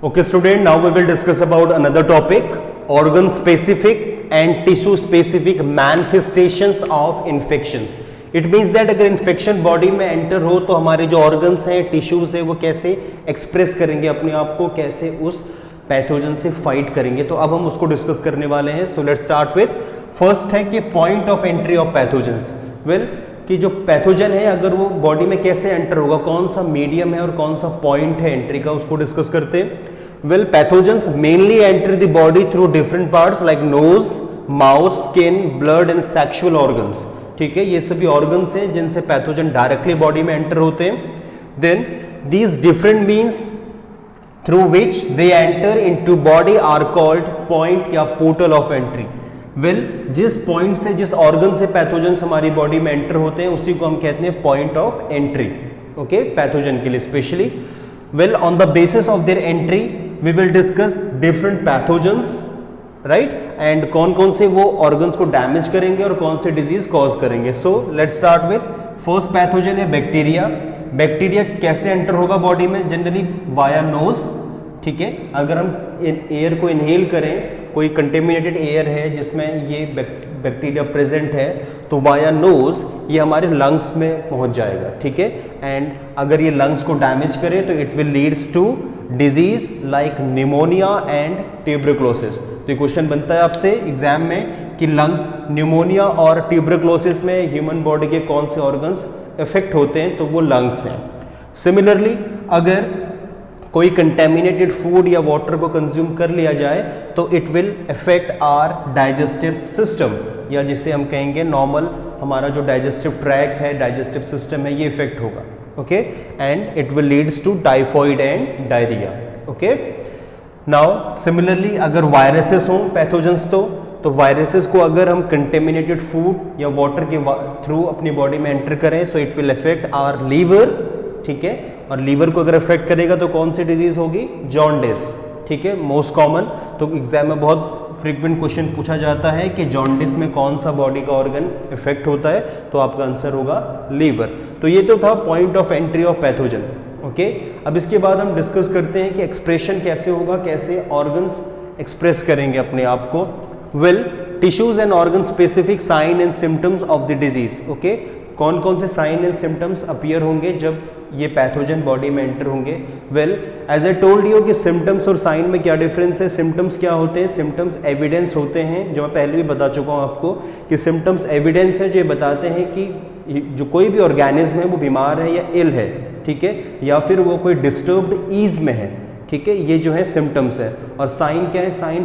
Okay, student, now we will discuss about another topic, organ specific and tissue specific manifestations of infections. It means that अगर infection body में enter हो तो हमारे जो organs हैं, tissues है, वो कैसे एक्सप्रेस करेंगे अपने आप को, कैसे उस पैथोजन से फाइट करेंगे. तो अब हम उसको डिस्कस करने वाले हैं. सो लेट्स स्टार्ट विथ फर्स्ट है कि point of entry of pathogens. Well, कि जो पैथोजन है अगर वो बॉडी में कैसे एंटर होगा, कौन सा मीडियम है और कौन सा पॉइंट है एंट्री का, उसको डिस्कस करते हैं. Well, pathogens mainly enter the body through different parts like nose, mouth, skin, blood and sexual organs. ठीक है, ये सभी ऑर्गन्स हैं जिनसे पैथोजन डायरेक्टली बॉडी में एंटर होते हैं. Then these different means through which they enter into body are called point या पोर्टल ऑफ एंट्री. वेल, जिस पॉइंट से, जिस ऑर्गन से पैथोजेंस हमारी बॉडी में एंटर होते हैं उसी को हम कहते हैं point of entry. Okay, pathogen के लिए specially. Well, on the basis of their entry we will discuss different pathogens, right, and कौन कौन से वो ऑर्गन्स को डैमेज करेंगे और कौन से डिजीज कॉज करेंगे. So let's start with first pathogen है बैक्टीरिया. बैक्टीरिया कैसे एंटर होगा बॉडी में? Generally via nose. ठीक है, अगर हम एयर को इनहेल करें, कोई कंटेमिनेटेड एयर है जिसमें ये बैक्टीरिया प्रेजेंट है, तो वाया नोज ये हमारे लंग्स में पहुंच जाएगा. ठीक है, एंड अगर ये लंग्स को डैमेज करे तो it will leads to disease like pneumonia and tuberculosis. तो ये क्वेश्चन बनता है आपसे एग्जाम में कि लंग, न्यूमोनिया और ट्यूबरक्लोसिस में ह्यूमन बॉडी के कौन से ऑर्गन्स इफेक्ट होते हैं, तो वो लंग्स हैं. सिमिलरली, अगर कोई कंटेमिनेटेड फूड या वाटर को कंज्यूम कर लिया जाए तो it will affect our digestive system, या जिसे हम कहेंगे नॉर्मल हमारा जो डाइजेस्टिव ट्रैक है, डाइजेस्टिव सिस्टम है, ये इफेक्ट होगा. Okay, and it will leads to typhoid and diarrhoea. Okay, now similarly अगर वायरसेस हों पैथोजेंस, तो वायरसेस को अगर हम कंटेमिनेटेड फूड या वाटर के थ्रू अपनी बॉडी में एंटर करें so it will affect our liver. ठीक है, और लीवर को अगर अफेक्ट करेगा तो कौन सी डिजीज होगी? जॉन्डिस. ठीक है, मोस्ट कॉमन. तो एग्जाम में बहुत फ्रीक्वेंट क्वेश्चन पूछा जाता है कि जॉन्डिस में कौन सा बॉडी का ऑर्गन इफेक्ट होता है, तो आपका आंसर होगा लीवर. तो ये तो था point of entry of pathogen. Okay, अब इसके बाद हम डिस्कस करते हैं कि एक्सप्रेशन कैसे होगा, कैसे ऑर्गन्स एक्सप्रेस करेंगे अपने आप को. Well, tissues and organ specific sign and symptoms of the disease. Okay, कौन कौन से साइन एंड सिम्टम्स अपीयर होंगे जब ये पैथोजन बॉडी में एंटर होंगे? Well, as I told you कि सिम्टम्स और साइन में क्या डिफरेंस है. सिम्टम्स क्या होते हैं? सिम्टम्स एविडेंस होते हैं, जो मैं पहले भी बता चुका हूँ आपको कि सिम्टम्स एविडेंस है, जो ये बताते हैं कि जो कोई भी ऑर्गेनिज्म है वो बीमार है या इल है. ठीक है, या फिर वो कोई डिस्टर्ब्ड ईज में है. ठीक है, ये जो है सिम्टम्स है. और साइन क्या है? साइन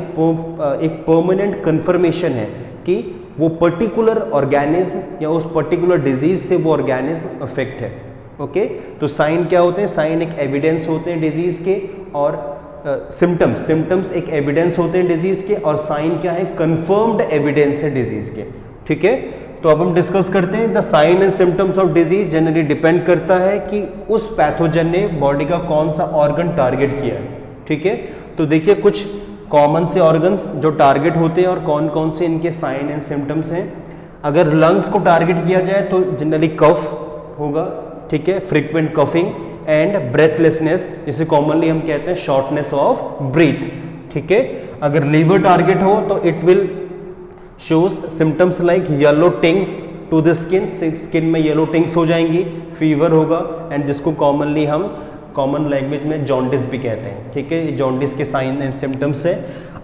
एक परमानेंट कन्फर्मेशन है कि वो पर्टिकुलर ऑर्गेनिज्म या उस पर्टिकुलर डिजीज से वो ऑर्गेनिज्म अफेक्ट है. ओके, तो साइन क्या होते हैं? साइन एक एविडेंस होते हैं डिजीज के, और सिम्टम्स एक एविडेंस होते हैं डिजीज के, और साइन क्या है? कंफर्म्ड एविडेंस है डिजीज के. ठीक है, तो अब हम डिस्कस करते हैं the sign and symptoms of disease generally depend करता है कि उस पैथोजन ने बॉडी का कौन सा ऑर्गन टारगेट किया है. ठीक है, तो देखिए कुछ कॉमन से ऑर्गन्स जो टारगेट होते हैं और कौन कौन से इनके साइन एंड सिम्टम्स हैं. अगर लंग्स को टारगेट किया जाए तो जनरली कफ होगा. ठीक है, फ्रीक्वेंट कफिंग एंड ब्रेथलेसनेस, जिसे कॉमनली हम कहते हैं शॉर्टनेस ऑफ ब्रीथ. ठीक है, अगर लीवर टारगेट हो तो it will shows symptoms like yellow tinges to the skin. Skin में येलो टिंग्स हो जाएंगी, फीवर होगा, एंड जिसको कॉमनली हम कॉमन लैंग्वेज में जॉन्डिस भी कहते हैं. ठीक है, जॉन्डिस के साइन एंड सिम्टम्स है.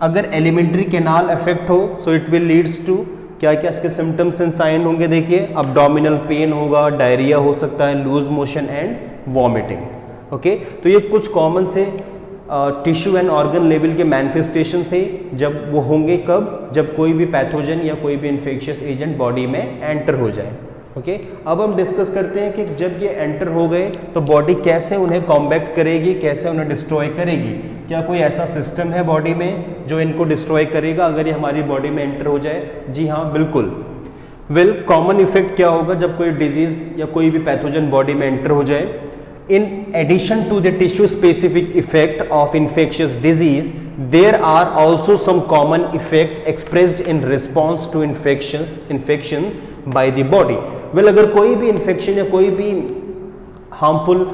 अगर एलिमेंट्री कैनाल इफेक्ट हो so it will leads to, क्या क्या इसके सिम्टम्स एंड साइन होंगे? देखिए, अब्डोमिनल पेन होगा, डायरिया हो सकता है, loose motion and vomiting. Okay, तो ये कुछ कॉमन से टिश्यू एंड ऑर्गन लेवल के मैनिफेस्टेशन थे जब वो होंगे. कब? जब कोई भी पैथोजन या कोई भी इन्फेक्शियस एजेंट बॉडी में एंटर हो जाए. ओके, अब हम डिस्कस करते हैं कि जब ये एंटर हो गए तो बॉडी कैसे उन्हें कॉम्बैक्ट करेगी, कैसे उन्हें डिस्ट्रॉय करेगी. क्या कोई ऐसा सिस्टम है बॉडी में जो इनको डिस्ट्रॉय करेगा अगर ये हमारी बॉडी में एंटर हो जाए? जी हाँ, बिल्कुल. वेल, कॉमन इफेक्ट क्या होगा जब कोई डिजीज या कोई भी पैथोजन बॉडी में एंटर हो जाए? In addition to the tissue specific effect of infectious disease, there are also some common effect expressed in response to infection by the body. Well, अगर कोई भी infection या कोई भी harmful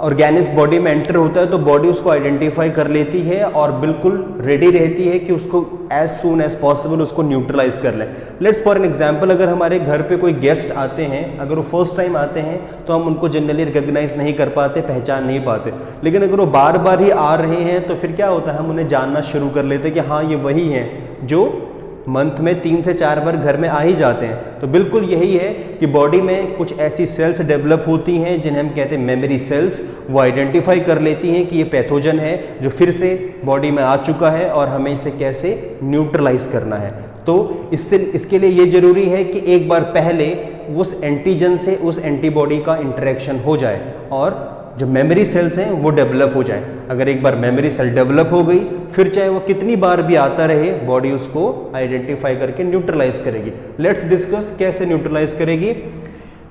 ऑर्गेनिज्म बॉडी में एंटर होता है तो बॉडी उसको आइडेंटिफाई कर लेती है और बिल्कुल रेडी रहती है कि उसको एज सून एज पॉसिबल उसको न्यूट्रलाइज कर लें। लेट्स फॉर एन एग्जांपल, अगर हमारे घर पे कोई गेस्ट आते हैं, अगर वो फर्स्ट टाइम आते हैं तो हम उनको जनरली रिकॉग्नाइज नहीं कर पाते, पहचान नहीं पाते, लेकिन अगर वो बार बार ही आ रहे हैं तो फिर क्या होता है, हम उन्हें जानना शुरू कर लेते हैं कि हाँ ये वही हैं जो मंथ में 3 से 4 बार घर में आ ही जाते हैं। तो बिल्कुल यही है कि बॉडी में कुछ ऐसी सेल्स डेवलप होती हैं जिन्हें हम कहते हैं मेमोरी सेल्स। वो आइडेंटिफाई कर लेती हैं कि ये पैथोजन है जो फिर से बॉडी में आ चुका है और हमें इसे कैसे न्यूट्रलाइज करना है। तो इसके लिए ये जरूरी है कि एक बार पहले उस एंटीजन से उस एंटीबॉडी का इंटरेक्शन हो जाए और जो मेमोरी सेल्स हैं वो डेवलप हो जाए। अगर एक बार मेमोरी सेल डेवलप हो गई, फिर चाहे वो कितनी बार भी आता रहे, बॉडी उसको आइडेंटिफाई करके न्यूट्रलाइज करेगी। लेट्स डिस्कस कैसे न्यूट्रलाइज करेगी।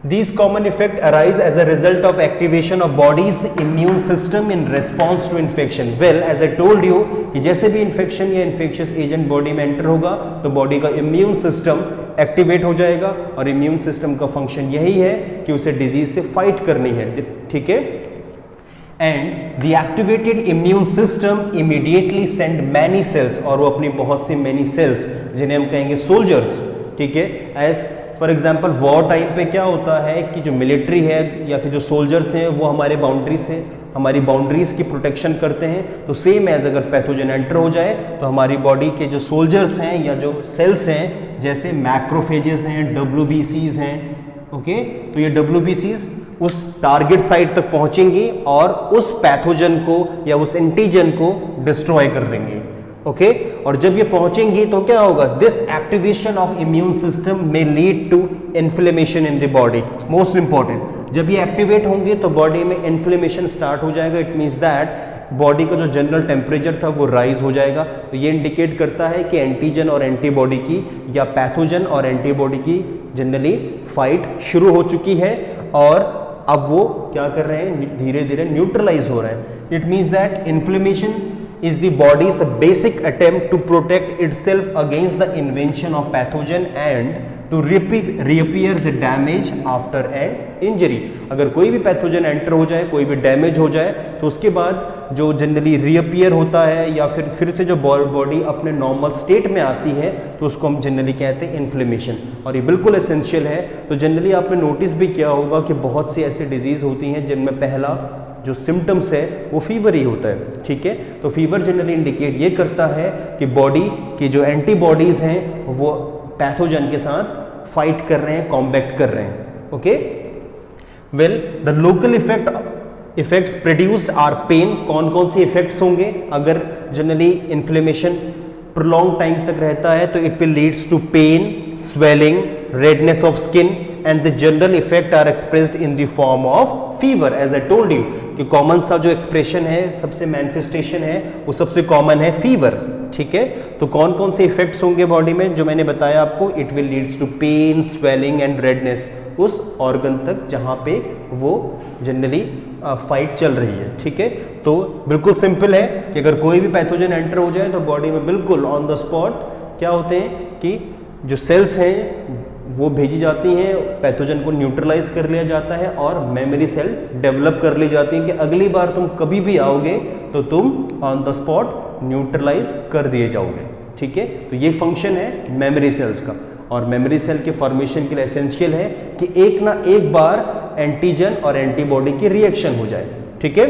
These common effects arise as a result of activation of body's immune system in response to infection. Well, as I told you कि जैसे भी इन्फेक्शन या इन्फेक्शियस एजेंट बॉडी में enter होगा तो बॉडी का इम्यून सिस्टम एक्टिवेट हो जाएगा और इम्यून सिस्टम का फंक्शन यही है कि उसे डिजीज से फाइट करनी है, ठीक है। And the activated immune system immediately send many cells, और वो अपनी बहुत सी मैनी सेल्स जिन्हें हम कहेंगे सोल्जर्स, ठीक है। As for example war time पे क्या होता है कि जो मिलिट्री है या फिर जो सोल्जर्स हैं वो हमारे बाउंड्रीज से हमारी बाउंड्रीज की प्रोटेक्शन करते हैं। तो सेम एज अगर पैथोजन एंटर हो जाए तो हमारी बॉडी के जो सोल्जर्स हैं या जो सेल्स हैं, जैसे मैक्रोफेजेस हैं, WBCs हैं, ओके, तो ये WBCs उस टारगेट साइट तक पहुंचेंगी और उस पैथोजन को या उस एंटीजन को डिस्ट्रॉय कर देंगे, ओके। और जब ये पहुंचेंगी तो क्या होगा, this activation of immune system में lead to inflammation in the body. Most important, जब ये एक्टिवेट होंगे तो बॉडी में इन्फ्लेमेशन स्टार्ट हो जाएगा। इट मीन्स दैट बॉडी का जो जनरल टेम्परेचर था वो राइज हो जाएगा। तो ये इंडिकेट करता है कि एंटीजन और एंटीबॉडी की या पैथोजन और एंटीबॉडी की जनरली फाइट शुरू हो चुकी है और अब वो क्या कर रहे हैं, धीरे धीरे न्यूट्रलाइज हो रहे हैं। It means that inflammation is the body's basic attempt to protect itself against the invasion of pathogen and to repair the damage after an injury। अगर कोई भी पैथोजन एंटर हो जाए, कोई भी डैमेज हो जाए, तो उसके बाद जो जनरली रीअपियर होता है या फिर से जो बॉडी अपने नॉर्मल स्टेट में आती है तो उसको हम जनरली कहते हैं इन्फ्लेमेशन, और ये बिल्कुल एसेंशियल है। तो जनरली आपने नोटिस भी किया होगा कि बहुत सी ऐसी डिजीज होती हैं जिनमें पहला जो सिम्टम्स है वो फीवर ही होता है, ठीक है। तो फीवर जनरली इंडिकेट ये करता है कि बॉडी की जो एंटीबॉडीज हैं वो पैथोजन के साथ फाइट कर रहे हैं, कॉम्बैट कर रहे हैं, okay. Well, the local effects produced are pain. कौन कौन से इफेक्ट्स होंगे अगर जनरली इन्फ्लेमेशन प्रोलॉन्ग टाइम तक रहता है? तो it will leads to pain, swelling, redness of skin and the general effect are expressed in the form of fever। as I told you कि कॉमन सा जो एक्सप्रेशन है, सबसे मैनिफेस्टेशन है, वो सबसे कॉमन है फीवर, ठीक है। तो कौन कौन से इफेक्ट्स होंगे बॉडी में जो मैंने बताया आपको, it will leads to pain, swelling and redness, उस ऑर्गन तक जहां पे वो जनरली फाइट चल रही है, ठीक है। तो बिल्कुल सिंपल है कि अगर कोई भी पैथोजन एंटर हो जाए तो बॉडी में बिल्कुल ऑन द स्पॉट क्या होते हैं कि जो सेल्स हैं वो भेजी जाती हैं, पैथोजन को न्यूट्रलाइज कर लिया जाता है और मेमोरी सेल डेवलप कर ली जाती है कि अगली बार तुम कभी भी आओगे तो तुम ऑन द स्पॉट न्यूट्रलाइज कर दिए जाओगे, ठीक है। तो ये फंक्शन है मेमोरी सेल्स का, और मेमोरी सेल के फॉर्मेशन के लिए एसेंशियल है कि एक ना एक बार एंटीजन और एंटीबॉडी की रिएक्शन हो जाए, ठीक है।